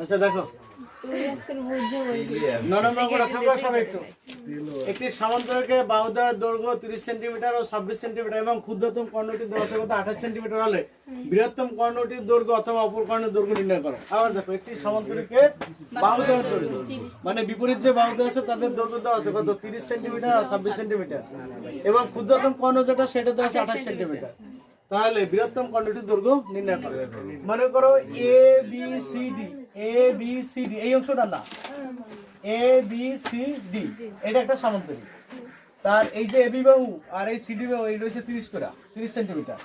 আচ্ছা দেখো একটি সামান্তরিকে বাহুদ্বয়ের দৈর্ঘ্য 30 সেন্টিমিটার ও 26 সেন্টিমিটার এবং ক্ষুদ্রতম কর্ণটির দৈর্ঘ্য কত 28 সেন্টিমিটার হলে বৃহত্তম কর্ণটির দৈর্ঘ্য অথবা অপর কর্ণের দৈর্ঘ্য নির্ণয় করো। আবার দেখো একটি সামান্তরিকে বাহুদ্বয়ের দৈর্ঘ্য মানে বিপরীত যে বাহুদ্বয় আছে তাদের দৈর্ঘ্য দেওয়া আছে কত 30 সেন্টিমিটার আর 26 সেন্টিমিটার এবং ক্ষুদ্রতম কর্ণ যেটা সেটা দেওয়া আছে 28 সেন্টিমিটার। তাহলে বৃহত্তম কর্ণটির দৈর্ঘ্য নির্ণয় করো। মনে করো এ বি সি ডি এই অংশটা না এ বি সি ডি এটা একটা সামান্তরিক। তার এই যে এবি বাহু আর এই সিডি বাহু এই রয়েছে 30 সেন্টিমিটার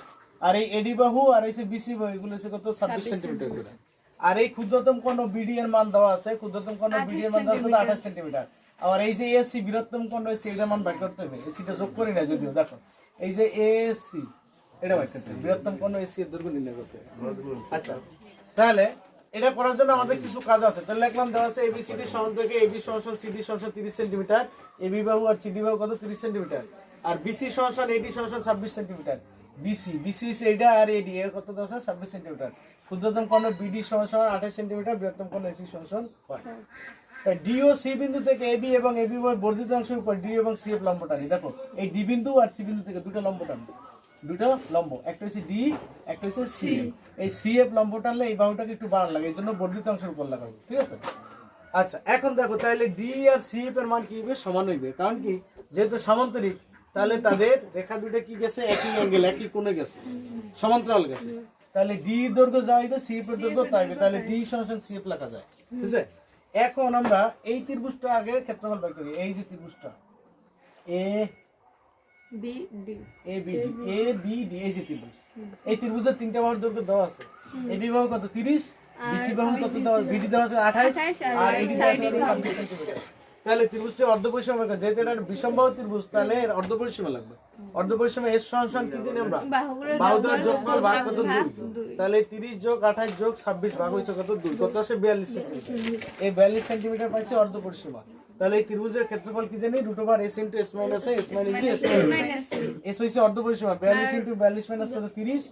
আর এই এডি বাহু আর এই যে বিসি বাহু এগুলো হচ্ছে কত 26 সেন্টিমিটার করে। আর এই ক্ষুদ্রতম কোণ বিডি এর মান দেওয়া আছে, ক্ষুদ্রতম কোণ বিডি এর মান দেওয়া আছে 28 সেন্টিমিটার। আর এই যে এসি বৃহত্তম কোণ এসি এর মান বের করতে হবে। এসিটা যোগ করি না যদিও, দেখো এই যে এসি এটা বের করতে হবে, বৃহত্তম কোণ এসি এর দৈর্ঘ্য নির্ণয় করতে হবে। আচ্ছা তাহলে এটা করার জন্য আমাদের কিছু কাজ আছে। তাহলে লিখলাম দেওয়া আছে এবিসিডি সমান্তরালে এবি সমান সিডি সমান 30 সেন্টিমিটার, এবি বাহু আর সিডি বাহু কত 30 সেন্টিমিটার, আর বিসি সমান এডি সমান 26 সেন্টিমিটার। বিসি এইটা আর এডি এর কত দেওয়া আছে 26 সেন্টিমিটার। ক্ষুদ্রতম কোণ বিডি সমান 28 সেন্টিমিটার, বৃহত্তম কোণ এসি সমান 5। তাই ডি ও সি বিন্দু থেকে এবি এবং এবি বর্ধিত অংশের উপর ডি এবং সি এফ লম্ব টানি। দেখো এই ডি বিন্দু আর সি বিন্দু থেকে দুটো লম্ব টানি, দুটো লম্ব, একটা হচ্ছে ডি একটা হচ্ছে সি। এই সি এফ লম্ব টানলে এই বাহুটাকে একটু বাড়ানো লাগে, এই জন্য বর্ধিত অংশের উপর লাগা হয়েছে, ঠিক আছে। আচ্ছা এখন দেখো তাহলে ডি আর সি এফ এর মান কি হবে সমান হইবে, কারণ কি যেহেতু সামান্তরিক তাহলে তাদের রেখা দুটো কি গেছে একই অ্যাঙ্গেল একই কোণে গেছে, সমান্তরাল গেছে। তাহলে ডি এর দৈর্ঘ্য যা হইবে সি এফ এর দৈর্ঘ্য তাই হবে, তাহলে ডি সমান সি এফ লেখা যায়, ঠিক আছে। এখন আমরা এই ত্রিভুজটা আগে ক্ষেত্রফল বের করি। এই যে ত্রিভুজটা এ বি ডি এই যে ত্রিভুজ, এই ত্রিভুজের তিনটা বাহুর দৈর্ঘ্য দেওয়া আছে। এবি বাহু কত 30, বিসি বাহু কত দেওয়া আছে, বিডি দেওয়া আছে 28 আর এডি দেওয়া আছে 26 সেন্টিমিটার। তাহলে ত্রিভুজটি অর্ধপরিসীমা লাগে, যেহেতু এটা বিষমবাহু ত্রিভুজ তাহলে এর অর্ধপরিসীমা লাগবে। অর্ধপরিসীমা এস সমান কি জানি আমরা বাহুদ্বয়ের যোগফল ভাগ কত 2, তাহলে 30 যোগ 28 যোগ 26 ভাগ হইছে কত 2, কত আসে 42 সেন্টিমিটার। এই 42 সেন্টিমিটার পাইছে অর্ধপরিসীমা। তাহলে এই ত্রিভুজের ক্ষেত্রফল কি জানি √s * s - s হইছে অর্ধপরিসীমা। 42 * 42 - কত 30,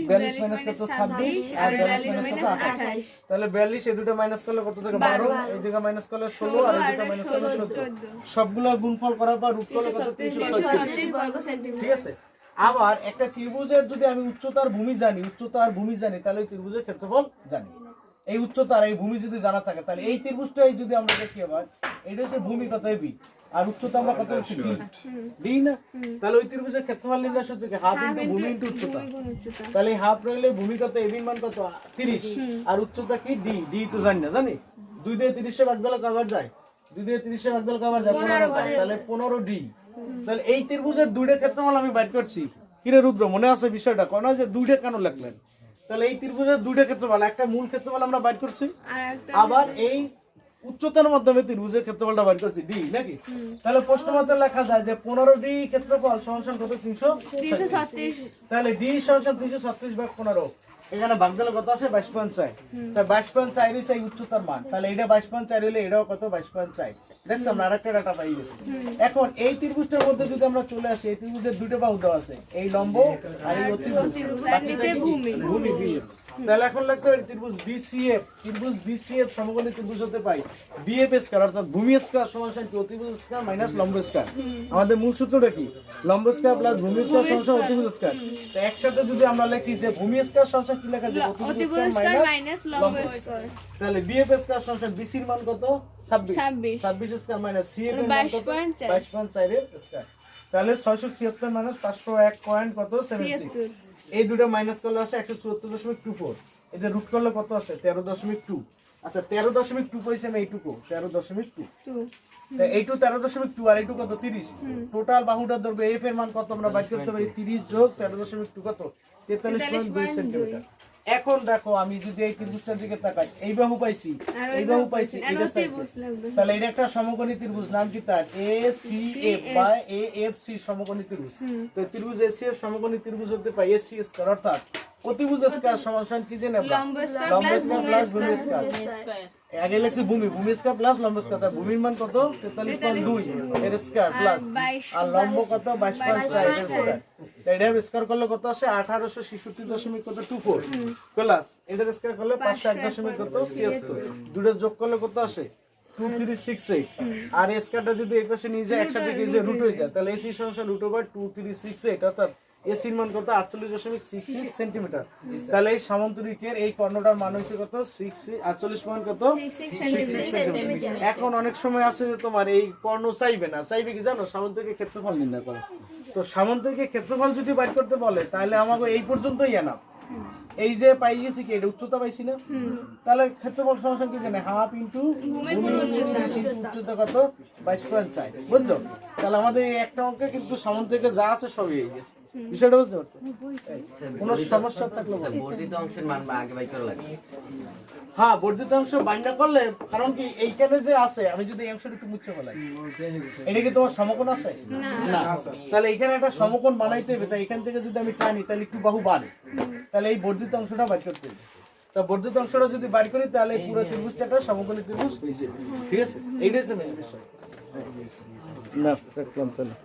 42 - কত 26 আর 42 - কত 28। তাহলে 42 এই দুটো মাইনাস করলে কত থাকে 12, এই দিকে মাইনাস করলে 16 আর এই দুটো মাইনাস করলে 17। সবগুলো গুণফল করার পর রুট করলে কত 336 বর্গ সেন্টিমিটার, ঠিক আছে। আবার একটা ত্রিভুজের যদি আমি উচ্চতার ভূমি জানি তাহলে ওই ত্রিভুজের ক্ষেত্রফল জানি। এই উচ্চতার এই ভূমি যদি জানা থাকে তাহলে এই ত্রিভুজটাই যদি আমরা দেখি আবার এটা হচ্ছে ভূমি কত এবি আর উচ্চতা আমরা কত হচ্ছে ডি না, তাহলে ওই ত্রিভুজের ক্ষেত্রফল নির্ণয় হচ্ছে কি হাফ ইনটু ভূমি ইনটু উচ্চতা। তাহলে হাফ রইলে ভূমি কত এবি মান কত 30 আর উচ্চতা কি ডি তো জানি না, জানি 2 দিয়ে 30 এর ভাগ দিলে কবার যায়, 2 দিয়ে 30 এর ভাগ দিলে কবার যায় 15 পায়, তাহলে 15 ডি। তাহলে এই ত্রিভুজের দুইটা ক্ষেত্রফল আমি বাইর করছি। কিরে রুদ্র মনে আছে বিষয়টা কোন যে দুইটা কেন লিখলেন? তাহলে এই ত্রিভুজের দুইটা ক্ষেত্রফল, একটা মূল ক্ষেত্রফল আমরা বাইর করছি আবার এই উচ্চতার মাধ্যমে ত্রিভুজের ক্ষেত্রফলটা বাইর করছি ডি নাকি। তাহলে প্রশ্ন মতে লেখা যায় যে 15 ডি ক্ষেত্রফল সমান কত 336। তাহলে ডি সমান 336 ভাগ 15, এখানে ভাগ দিলে কত আসে 22.4। তাই 22.4 হইছে এই উচ্চতার মান, তাহলে এটা 22.4 হইলে এটাও কত 22.4। দেখছ আমরা আরেকটা ডাটা পাই গেছি। এখন এই ত্রিভুজটার মধ্যে যদি আমরা চলে আসি, এই ত্রিভুজের দুটো বাহু দেওয়া আছে, এই লম্ব আর এই অতিভুজ, বাকিটা কি ভূমি বি। তাহলে এখন লিখতে হবে ত্রিভুজ বিসিএফ সমকোণী ত্রিভুজ হতে পাই বিএফ স্কয়ার অর্থাৎ ভূমি স্কয়ার সমান কি অতিভুজ স্কয়ার মাইনাস লম্ব স্কয়ার। আমাদের মূল সূত্রটা কি লম্ব স্কয়ার প্লাস ভূমি স্কয়ার সমান অতিভুজ স্কয়ার। তো একসাথে যদি আমরা লিখি যে ভূমি স্কয়ার সমান কি লেখা যায় অতিভুজ স্কয়ার মাইনাস লম্ব স্কয়ার। তাহলে বিএফ স্কয়ার সমান বিসি এর মান কত 26 স্কয়ার মাইনাস সি এর মান কত 22.4 এর স্কয়ার। তাহলে 676 মাইনাস 501 পয়েন্ট কত 76। এই দুটো মাইনাস করলে আসে 174.24, এদের রুট করলে কত আসে 13.2। আচ্ছা 13.2 পাইছি আমি এইটুকু 13.2, তাই এইটু 13.2 আর এইটু কত 30। টোটাল বাহুটার দৈর্ঘ্য এফ এর মান কত আমরা বাইর করতে পারি 30 যোগ 13.2 কত 43.2 সেন্টিমিটার। এখন দেখো আমি যদি এই ত্রিভুজটার দিকে তাকাই, এই বাহু পাইছি এটা পাইছি, তাহলে এটা একটা সমকোণী ত্রিভুজ, নাম কি তার এসিএফ বা এএফসি সমকোণী ত্রিভুজ। তো ত্রিভুজ এসিএফ সমকোণী ত্রিভুজ হতে পাই এসি স্কয়ার অর্থাৎ অতিভুজ স্কয়ার সমান কি জানেন আমরা লম্ব স্কয়ার প্লাস ভূমি স্কয়ার। আগে লিখছি ভূমি স্কয়ার প্লাস লম্ব স্কয়ার, তার ভূমির মান কত 43.2 এর স্কয়ার প্লাস আর লম্ব কত 22.4 এর স্কয়ার, এটার স্কয়ার করলে কত আসে 1866.24 প্লাস এটার স্কয়ার করলে 501.76, দুটো যোগ করলে কত আসে 2368, আর স্কয়ারটা যদি এই পাশে নিয়ে যায় একসাথে গিয়ে যে রুট হয়ে যায় তাহলে এসি সমান √2368, অর্থাৎ এসির মান কত 48.66 সেন্টিমিটার। তাহলে এই সামন্তরিকের এই কর্ণটার মান হইছে কত 48 মান কত 66 সেন্টিমিটার। এখন অনেক সময় আছে যে তোমার এই কর্ণ চাইবে না, চাইবে কি জানো সামন্তরিকের ক্ষেত্রফল নির্ণয় করো। তো সামন্তরিকের ক্ষেত্রফল যদি বাইর করতে বলে তাহলে আমাকে এই পর্যন্তই এনাফ। এই যে পাই গেছি কি এটা উচ্চতা পাইছি না, তাহলে ক্ষেত্রফল সমান কি জানে হাফ ইনটু উচ্চতা কত 22.4, বুঝছো? তাহলে আমাদের এই একটা অঙ্কে কিন্তু সামন্তরিকে যা আছে সবই হয়ে গেছে। বিষয়টা বুঝতে পারছো? কোনো সমস্যা থাকলে বলো। বর্ধিত অংশের মান আগে বাই করা লাগে। হ্যাঁ, বর্ধিত অংশ বাইন্ডা করলে, কারণ কি এইখানে যে আছে আমি যদি এই অংশটা একটু মুছে ফেলাই, এটা কি তোমার সমকোণ আছে না, তাহলে এখানে একটা সমকোণ বানাইতে হবে। তাই এখান থেকে যদি আমি টানি তাহলে একটু বাহু বাড়ে, তাহলে এই বর্ধিত অংশটা বাইর করতে হবে। তা বর্ধিত অংশটা যদি বাইর করি তাহলে এই পুরো ত্রিভুজটা একটা সমকোণী ত্রিভুজ হয়েছে। ঠিক আছে, এইটাই হচ্ছে মেইন বিষয়। না রাখলাম তাহলে।